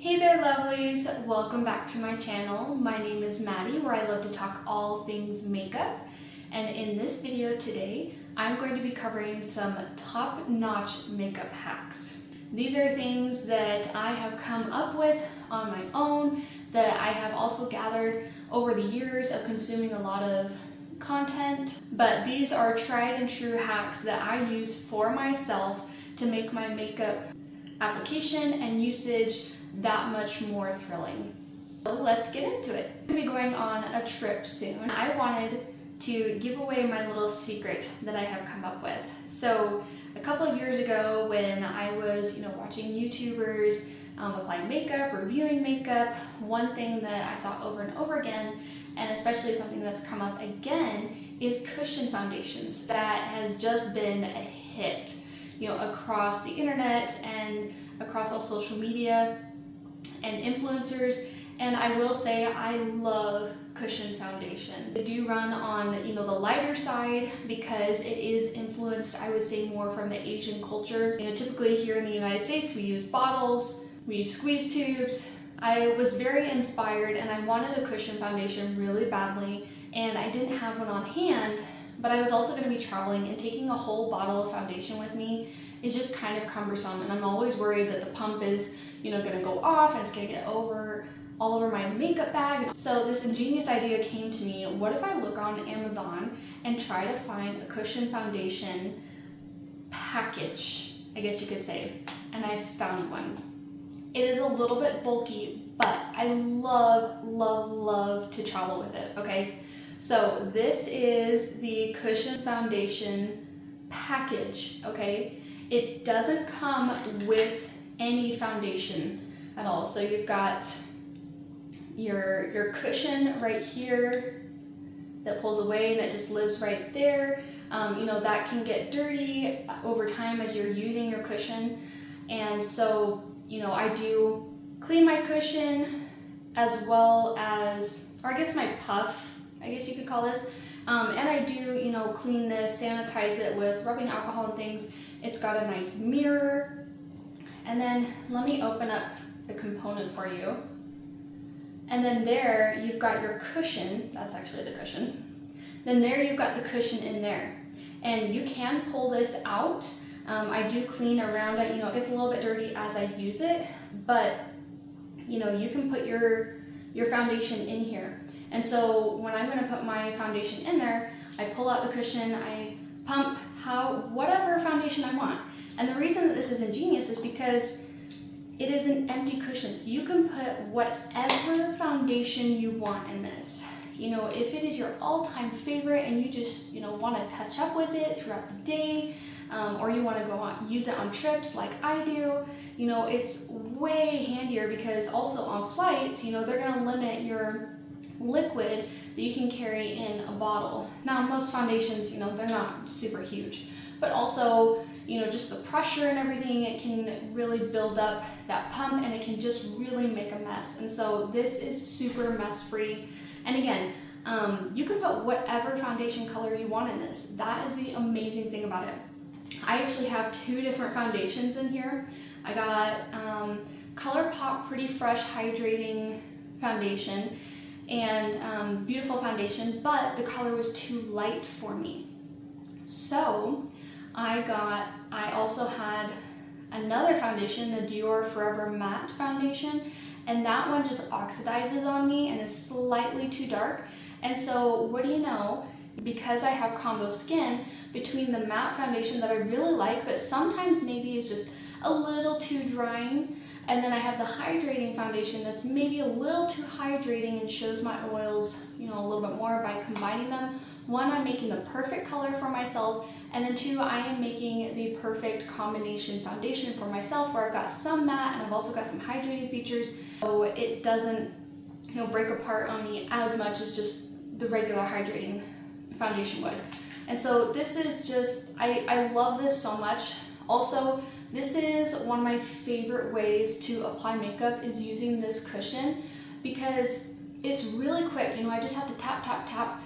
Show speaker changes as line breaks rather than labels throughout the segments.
Hey there lovelies, welcome back to my channel. My name is Maddie, where I love to talk all things makeup. And in this video today, I'm going to be covering some top-notch makeup hacks. These are things that I have come up with on my own, that I have also gathered over the years of consuming a lot of content. But these are tried and true hacks that I use for myself to make my makeup application and usage that much more thrilling. So let's get into it. I'm gonna be going on a trip soon. I wanted to give away my little secret that I have come up with. So a couple of years ago when I was watching YouTubers applying makeup, reviewing makeup, one thing that I saw over and over again, and especially something that's come up again, is cushion foundations. That has just been a hit across the internet and across all social media and influencers. And I will say I love cushion foundation. I do run on the lighter side because it is influenced, I would say, more from the Asian culture. Typically here in the United States we use bottles, we use squeeze tubes. I was very inspired and I wanted a cushion foundation really badly, and I didn't have one on hand, but I was also going to be traveling, and taking a whole bottle of foundation with me is just kind of cumbersome, and I'm always worried that the pump is gonna go off and it's gonna get all over my makeup bag. So this ingenious idea came to me: what if I look on Amazon and try to find a cushion foundation package, I guess you could say, and I found one. It is a little bit bulky, but I love to travel with it, okay? So this is the cushion foundation package, okay? It doesn't come with any foundation at all. So you've got your cushion right here that pulls away and it just lives right there. That can get dirty over time as you're using your cushion. And so, I do clean my cushion as well as, or I guess my puff, I guess you could call this. And I do, clean this, sanitize it with rubbing alcohol and things. It's got a nice mirror. And then let me open up the component for you. And then there you've got your cushion. That's actually the cushion. Then there you've got the cushion in there. And you can pull this out. I do clean around it. It gets a little bit dirty as I use it, but you can put your foundation in here. And so when I'm going to put my foundation in there, I pull out the cushion, I pump whatever foundation I want. And the reason that this is ingenious is because it is an empty cushion. So you can put whatever foundation you want in this. If it is your all-time favorite and you just, want to touch up with it throughout the day, or you want to go on, use it on trips like I do, it's way handier because also on flights, they're going to limit your liquid that you can carry in a bottle. Now, most foundations, they're not super huge, but also, just the pressure and everything, it can really build up that pump and it can just really make a mess. And so this is super mess free. And again, you can put whatever foundation color you want in this. That is the amazing thing about it. I actually have two different foundations in here. I got ColourPop Pretty Fresh Hydrating Foundation, and beautiful foundation, but the color was too light for me. So I also had another foundation, the Dior Forever Matte Foundation, and that one just oxidizes on me and is slightly too dark. And so what do you know, because I have combo skin, between the matte foundation that I really like, but sometimes maybe is just a little too drying, and then I have the hydrating foundation that's maybe a little too hydrating and shows my oils, a little bit more by combining them. One, I'm making the perfect color for myself, and then two, I am making the perfect combination foundation for myself, where I've got some matte and I've also got some hydrating features, so it doesn't, break apart on me as much as just the regular hydrating foundation would. And so this is just, I love this so much. Also, this is one of my favorite ways to apply makeup, is using this cushion, because it's really quick. I just have to tap, tap, tap.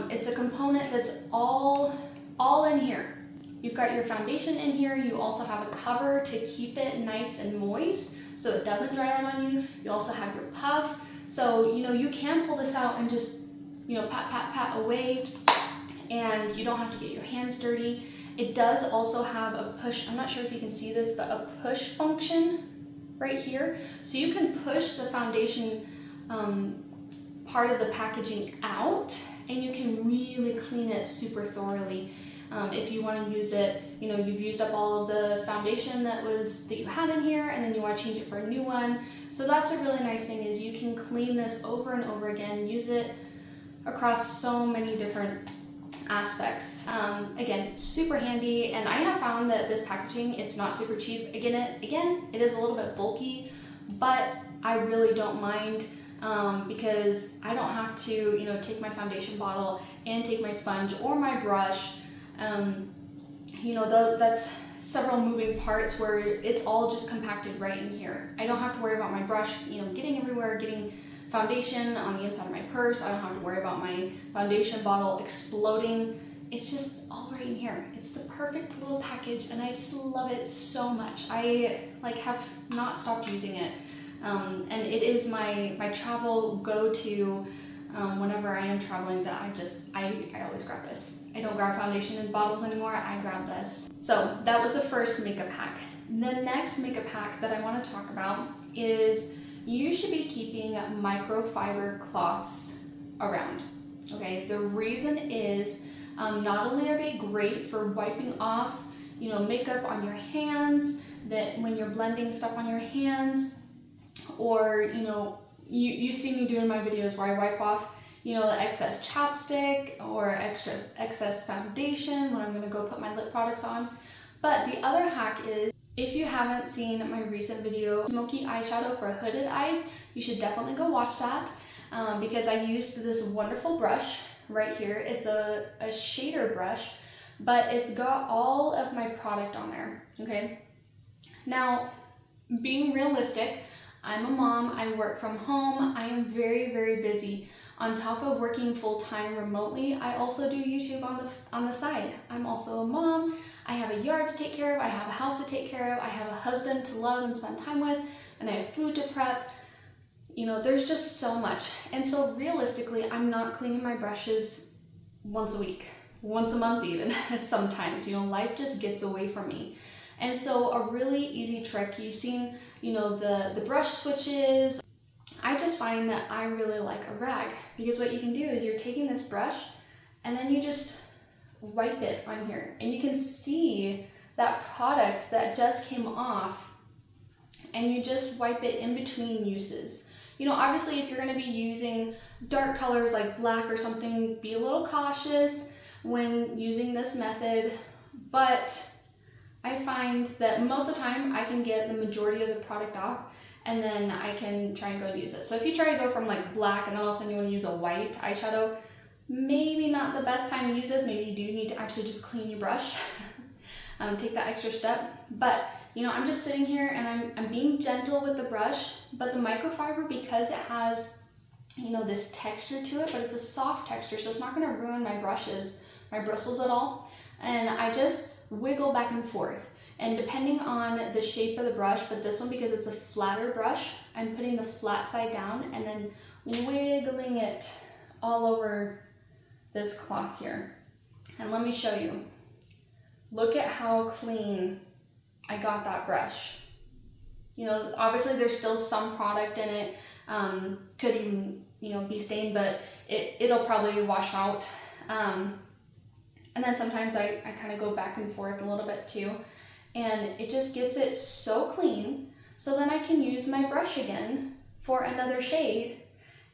It's a component that's all in here. You've got your foundation in here. You also have a cover to keep it nice and moist. so it doesn't dry out on you. You also have your puff, so you know you can pull this out and just, you know, pat, pat, pat away, and you don't have to get your hands dirty. It does also have a push, I'm not sure if you can see this, but a push function right here. So you can push the foundation part of the packaging out, and you can really clean it super thoroughly. If you want to use it, you know, you've used up all of the foundation that you had in here, and then you want to change it for a new one. So that's a really nice thing, is you can clean this over and over again, use it across so many different aspects. Again, super handy, and I have found that this packaging, it's not super cheap. Again, it is a little bit bulky, but I really don't mind, because I don't have to, you know, take my foundation bottle and take my sponge or my brush. You know, that's several moving parts where it's all just compacted right in here. I don't have to worry about my brush, you know, getting everywhere, getting foundation on the inside of my purse. I don't have to worry about my foundation bottle exploding. It's just all right in here. It's the perfect little package, and I just love it so much. I have not stopped using it, and it is my travel go-to. Whenever I am traveling, that I always grab this. I don't grab foundation in bottles anymore, I grab this. So that was the first makeup hack. The next makeup hack that I want to talk about is you should be keeping microfiber cloths around, okay? The reason is not only are they great for wiping off, you know, makeup on your hands, that when you're blending stuff on your hands, or, you know, you see me doing my videos where I wipe off, you know, the excess chapstick or excess foundation when I'm gonna go put my lip products on. But the other hack is, if you haven't seen my recent video, smoky eyeshadow for hooded eyes, you should definitely go watch that, because I used this wonderful brush right here. It's a shader brush, but it's got all of my product on there, okay? Now, being realistic, I'm a mom, I work from home, I am very, very busy. On top of working full-time remotely, I also do YouTube on the side. I'm also a mom, I have a yard to take care of, I have a house to take care of, I have a husband to love and spend time with, and I have food to prep. You know, there's just so much. And so realistically, I'm not cleaning my brushes once a week, once a month even, sometimes. You know, life just gets away from me. And so a really easy trick, you've seen, you know, the brush switches. I just find that I really like a rag, because what you can do is you're taking this brush and then you just wipe it on here, and you can see that product that just came off, and you just wipe it in between uses. You know, obviously if you're going to be using dark colors like black or something, be a little cautious when using this method, but I find that most of the time I can get the majority of the product off, and then I can try and go and use it. So if you try to go from like black and then all of a sudden you want to use a white eyeshadow, maybe not the best time to use this. Maybe you do need to actually just clean your brush, take that extra step. But you know, I'm just sitting here and I'm being gentle with the brush, but the microfiber, because it has, you know, this texture to it, but it's a soft texture, so it's not going to ruin my bristles at all. And I just wiggle back and forth. And depending on the shape of the brush, but this one, because it's a flatter brush, I'm putting the flat side down and then wiggling it all over this cloth here. And let me show you. Look at how clean I got that brush. You know, obviously there's still some product in it, could even, you know, be stained, but it'll probably wash out. And then sometimes I kind of go back and forth a little bit too. And it just gets it so clean, so then I can use my brush again for another shade,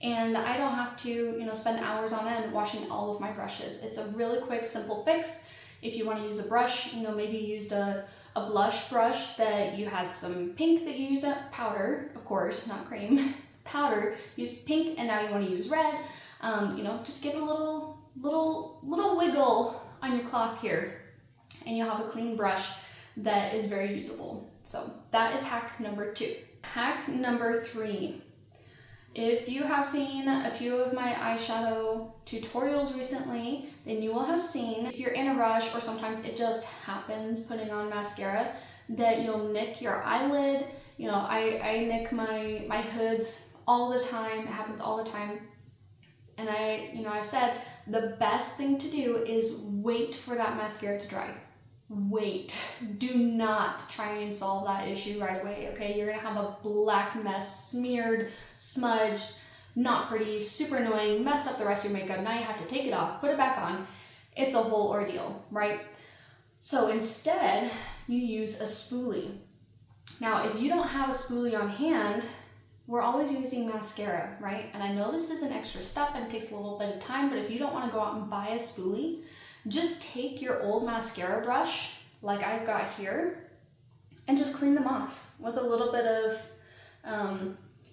and I don't have to, you know, spend hours on end washing all of my brushes. It's a really quick, simple fix. If you want to use a brush, you know, maybe you used a blush brush that you had some pink that you used up, powder, of course, not cream, powder, use pink, and now you want to use red. You know, just give it a little wiggle on your cloth here, and you'll have a clean brush that is very usable. So that is hack number 2. Hack number 3. If you have seen a few of my eyeshadow tutorials recently, then you will have seen, if you're in a rush or sometimes it just happens putting on mascara, that you'll nick your eyelid You know, I nick my hoods all the time. It happens all the time. And I've said the best thing to do is wait for that mascara to dry. Wait. Do not try and solve that issue right away, okay? You're gonna have a black mess, smeared, smudged, not pretty, super annoying, messed up the rest of your makeup. Now you have to take it off, put it back on. It's a whole ordeal, right? So instead, you use a spoolie. Now, if you don't have a spoolie on hand, we're always using mascara, right? And I know this is an extra step and it takes a little bit of time, but if you don't want to go out and buy a spoolie, just take your old mascara brush, like I've got here, and just clean them off with a little bit of,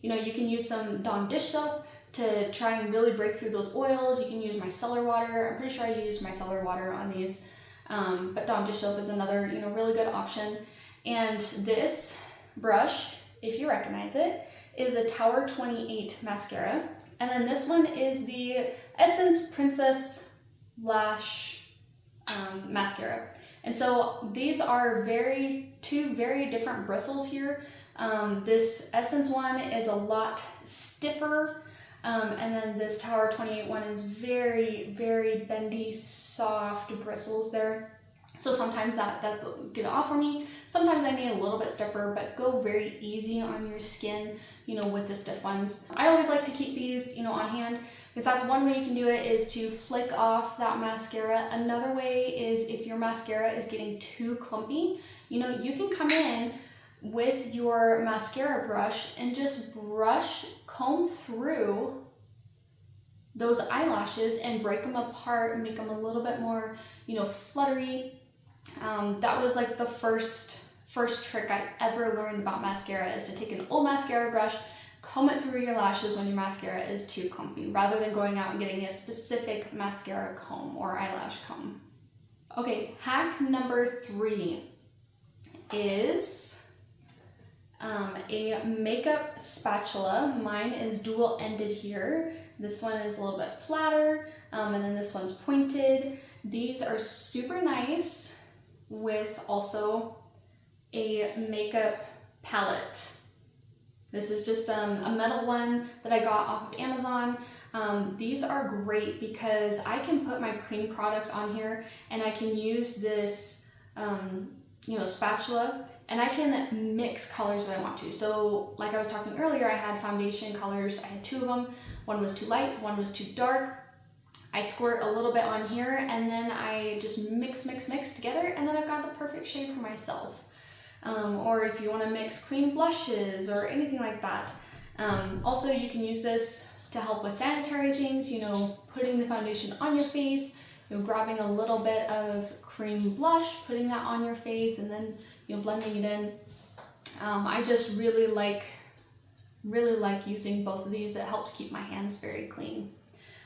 you can use some Dawn dish soap to try and really break through those oils. You can use micellar water. I'm pretty sure I use micellar water on these, but Dawn dish soap is another, really good option. And this brush, if you recognize it, is a Tower 28 mascara. And then this one is the Essence Princess Lash mascara. And so these are two very different bristles here. This Essence one is a lot stiffer, and then this Tower 28 one is very, very bendy, soft bristles there. So sometimes that'll get off for me. Sometimes I need a little bit stiffer, but go very easy on your skin, with the stiff ones. I always like to keep these, on hand, because that's one way you can do it, is to flick off that mascara. Another way is if your mascara is getting too clumpy, you can come in with your mascara brush and just comb through those eyelashes and break them apart and make them a little bit more, fluttery. That was like the first trick I ever learned about mascara, is to take an old mascara brush, comb it through your lashes when your mascara is too clumpy, rather than going out and getting a specific mascara comb or eyelash comb. Okay, hack number 3 is a makeup spatula. Mine is dual-ended here. This one is a little bit flatter, and then this one's pointed. These are super nice with also a makeup palette. This is just a metal one that I got off of Amazon. These are great because I can put my cream products on here, and I can use this spatula, and I can mix colors that I want to. So like I was talking earlier, I had foundation colors. I had 2 of them. One was too light, one was too dark. I squirt a little bit on here, and then I just mix together, and then I've got the perfect shade for myself. Or if you want to mix cream blushes or anything like that. Also, you can use this to help with sanitary things, putting the foundation on your face, grabbing a little bit of cream blush, putting that on your face, and then blending it in. I just really like using both of these. It helps keep my hands very clean.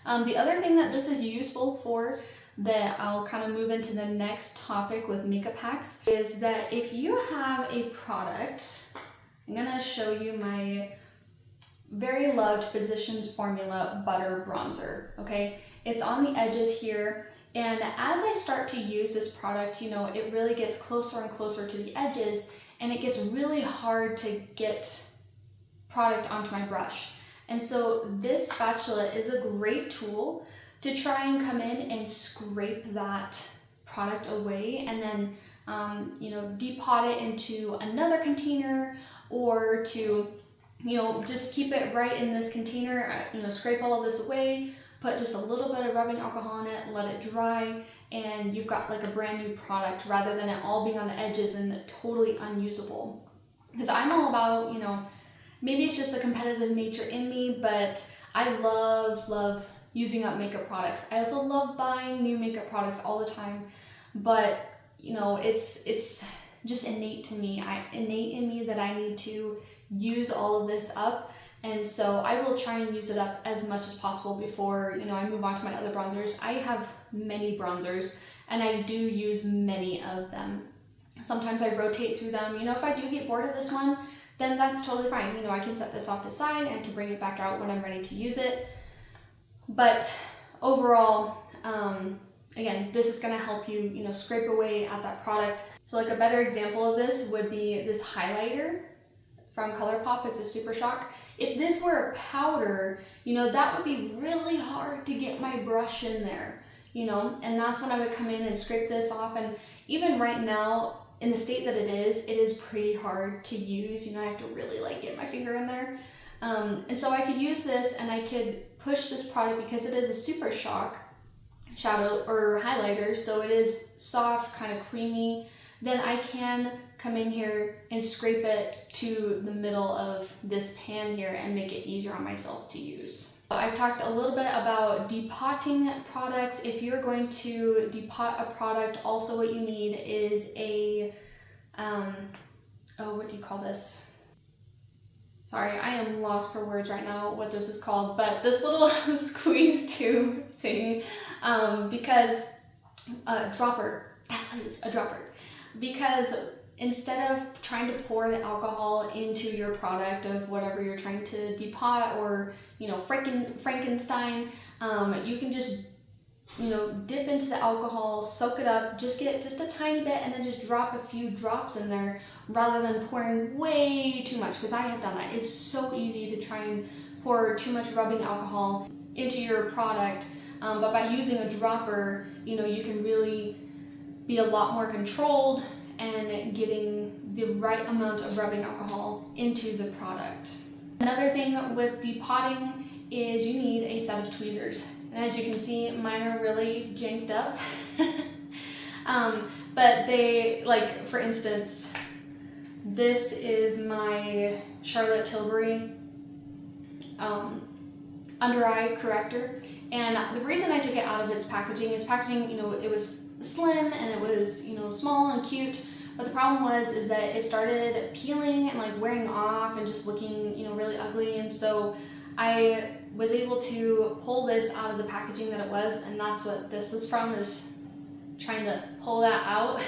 The other thing that this is useful for, that I'll kind of move into the next topic with makeup hacks, is that if you have a product, I'm gonna show you my very loved Physicians Formula Butter Bronzer, okay? It's on the edges here, and as I start to use this product, it really gets closer and closer to the edges, and it gets really hard to get product onto my brush. And so this spatula is a great tool to try and come in and scrape that product away, and then depot it into another container, or to just keep it right in this container, scrape all of this away, put just a little bit of rubbing alcohol in it, let it dry, and you've got like a brand new product, rather than it all being on the edges and totally unusable. Because I'm all about, maybe it's just the competitive nature in me, but I love using up makeup products. I also love buying new makeup products all the time, but it's just innate in me that I need to use all of this up, and so I will try and use it up as much as possible before I move on to my other bronzers. I have many bronzers, and I do use many of them. Sometimes I rotate through them. If I do get bored of this one, then that's totally fine. I can set this off to the side, and I can bring it back out when I'm ready to use it. But overall, again, this is gonna help you, scrape away at that product. So like a better example of this would be this highlighter from ColourPop. It's a Super Shock. If this were a powder, you know, that would be really hard to get my brush in there, you know, and that's when I would come in and scrape this off. And even right now, in the state that it is pretty hard to use. You know, I have to really like get my finger in there. And so I could use this and I could push this product because it is a Super Shock shadow or highlighter, so it is soft, kind of creamy. Then I can come in here and scrape it to the middle of this pan here and make it easier on myself to use. I've talked a little bit about depotting products. If you're going to depot a product, also what you need is a, what do you call this? Sorry, I am lost for words right now what this is called, but this little squeeze tube thing, because dropper, that's what it is, a dropper. Because instead of trying to pour the alcohol into your product of whatever you're trying to depot, or, you know, Frankenstein, you can just, you know, dip into the alcohol, soak it up, just get just a tiny bit, and then just drop a few drops in there rather than pouring way too much, because I have done that. It's so easy to try and pour too much rubbing alcohol into your product, but by using a dropper, you know, you can really be a lot more controlled and getting the right amount of rubbing alcohol into the product. Another thing with depotting is you need a set of tweezers. And as you can see, mine are really janked up. But they, like, for instance, this is my Charlotte Tilbury under eye corrector. And the reason I took it out of its packaging, you know, it was slim and it was, you know, small and cute, but the problem was is that it started peeling and like wearing off and just looking, you know, really ugly. And so I was able to pull this out of the packaging that it was, and that's what this is from, is trying to pull that out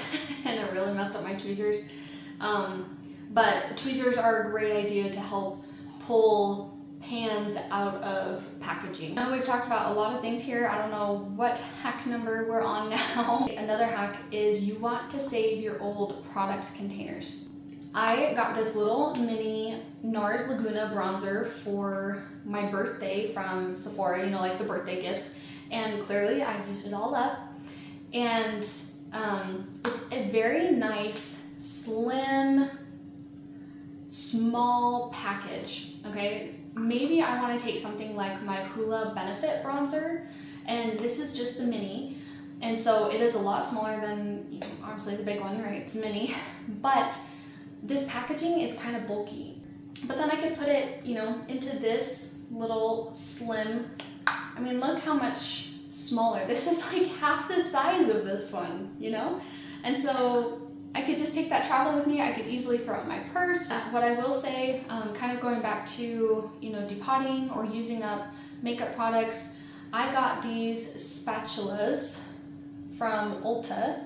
and it really messed up my tweezers. But tweezers are a great idea to help pull pans out of packaging. Now we've talked about a lot of things here. I don't know what hack number we're on now. Another hack is you want to save your old product containers. I got this little mini NARS Laguna bronzer for my birthday from Sephora, you know, like the birthday gifts, and clearly I used it all up. And it's a very nice, slim, small package, okay? Maybe I want to take something like my Hoola Benefit bronzer, and this is just the mini, and so it is a lot smaller than, you know, obviously the big one, right? It's mini, but this packaging is kind of bulky. But then I could put it, you know, into this little slim, I mean, look how much smaller. This is like half the size of this one, you know? And so I could just take that travel with me. I could easily throw it in my purse. What I will say, kind of going back to, you know, depotting or using up makeup products, I got these spatulas from Ulta,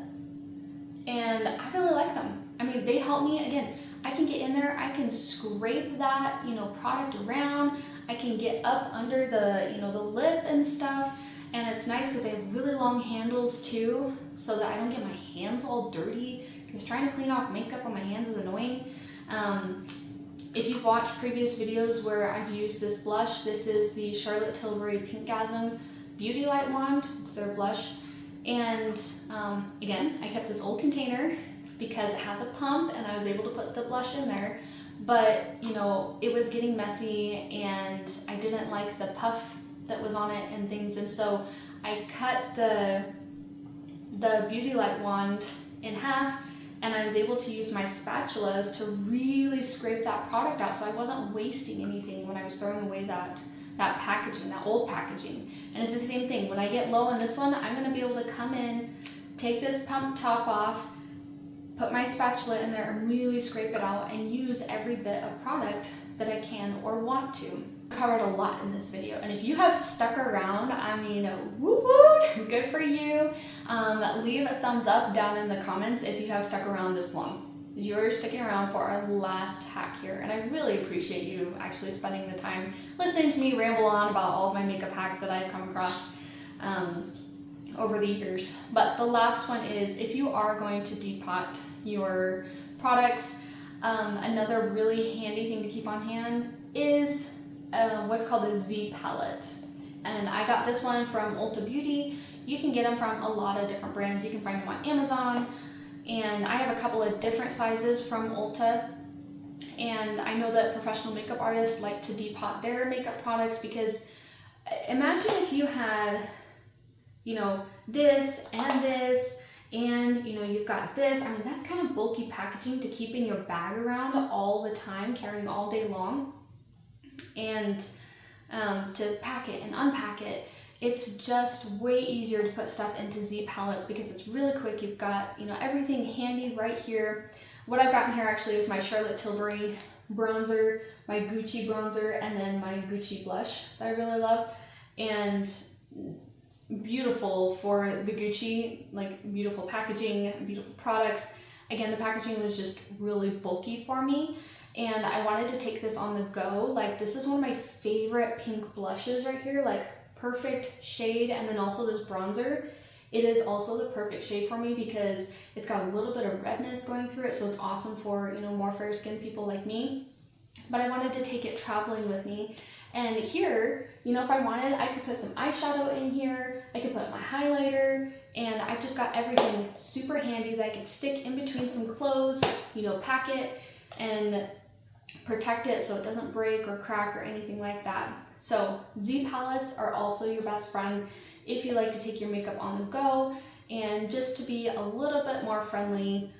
and I really like them. I mean, they help me, again, I can get in there, I can scrape that, you know, product around, I can get up under the, you know, the lip and stuff, and it's nice because they have really long handles too, so that I don't get my hands all dirty, because trying to clean off makeup on my hands is annoying. If you've watched previous videos where I've used this blush, this is the Charlotte Tilbury Pinkgasm Beauty Light Wand. It's their blush. And again, I kept this old container because it has a pump and I was able to put the blush in there. But, you know, it was getting messy and I didn't like the puff that was on it and things. And so I cut the Beauty Light Wand in half, and I was able to use my spatulas to really scrape that product out, so I wasn't wasting anything when I was throwing away that packaging, that old packaging. And it's the same thing. When I get low on this one, I'm going to be able to come in, take this pump top off, put my spatula in there and really scrape it out and use every bit of product that I can or want to. Covered a lot in this video, and if you have stuck around, I mean, woo-woo, good for you. Leave a thumbs up down in the comments if you have stuck around this long. You're sticking around for our last hack here, and I really appreciate you actually spending the time listening to me ramble on about all of my makeup hacks that I've come across over the years. But the last one is, if you are going to depot your products, Another really handy thing to keep on hand is what's called a z-pallete. And I got this one from Ulta Beauty. You can get them from a lot of different brands. You can find them on Amazon. And I have a couple of different sizes from Ulta. And I know that professional makeup artists like to depot their makeup products, because imagine if you had, you know, this and you know, you've got this. I mean, that's kind of bulky packaging to keep in your bag around all the time, carrying all day long. And to pack it and unpack it, it's just way easier to put stuff into z-pallets because it's really quick. You've got, you know, everything handy right here. What I've got in here actually is my Charlotte Tilbury bronzer, my Gucci bronzer, and then my Gucci blush that I really love. And beautiful for the Gucci, like beautiful packaging, beautiful products. Again, the packaging was just really bulky for me, and I wanted to take this on the go. Like, this is one of my favorite pink blushes right here, like perfect shade. And then also this bronzer, it is also the perfect shade for me because it's got a little bit of redness going through it, so it's awesome for, you know, more fair skinned people like me. But I wanted to take it traveling with me. And here, you know, if I wanted, I could put some eyeshadow in here, I could put my highlighter, and I've just got everything super handy that I could stick in between some clothes, you know, pack it and protect it so it doesn't break or crack or anything like that. So z-pallets are also your best friend if you like to take your makeup on the go and just to be a little bit more friendly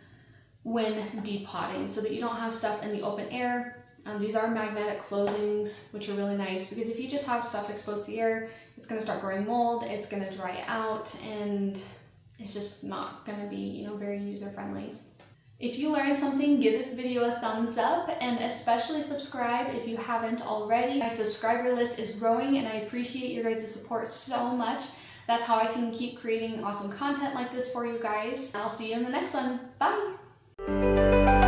when depotting, so that you don't have stuff in the open air. These are magnetic closings, which are really nice, because if you just have stuff exposed to the air, it's going to start growing mold, it's going to dry out, and it's just not going to be, you know, very user friendly. If you learned something, give this video a thumbs up, and especially subscribe if you haven't already. My subscriber list is growing and I appreciate your guys' support so much. That's how I can keep creating awesome content like this for you guys. I'll see you in the next one. Bye!